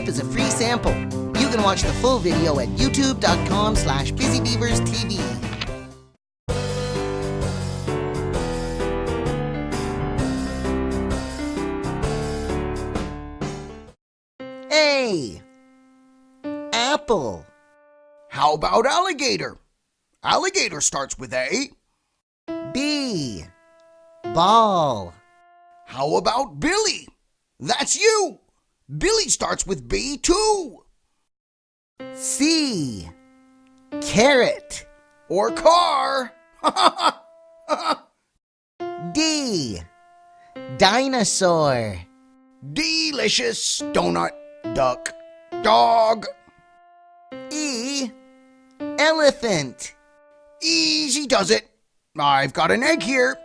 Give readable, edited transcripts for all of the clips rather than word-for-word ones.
clip is a free sample. You can watch the full video at youtube.com/BusyBeaversTV. A. Apple. How about alligator? Alligator starts with A. B. Ball. How about Billy? That's you. Billy starts with B too. C. Carrot. Or car. D. Dinosaur. Delicious donut duck dog. E. Elephant. Easy does it. I've got an egg here.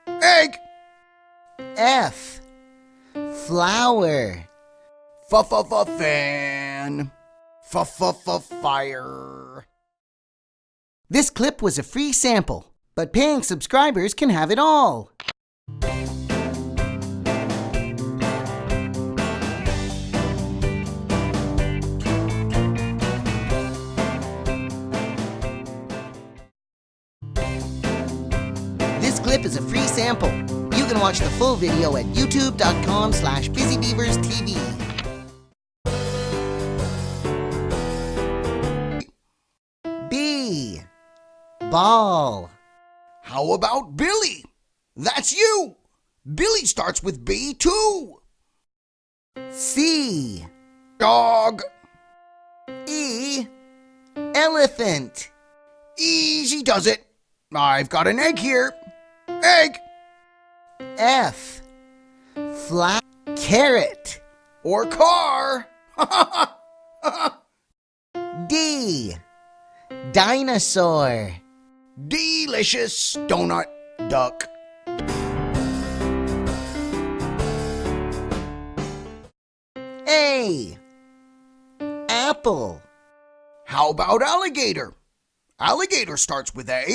Egg. F. Flower. Fan. Fire. This clip was a free sample, but paying subscribers can have it all. This clip is a free sample. You can watch the full video at youtube.com/BusyBeaversTV. B. Ball. How about Billy? That's you. Billy starts with B too. C. Dog. E. Elephant. Easy does it. I've got an egg here. Egg. F. Carrot. Or car. D. Dinosaur. Delicious donut duck. A. Apple. How about alligator? Alligator starts with A.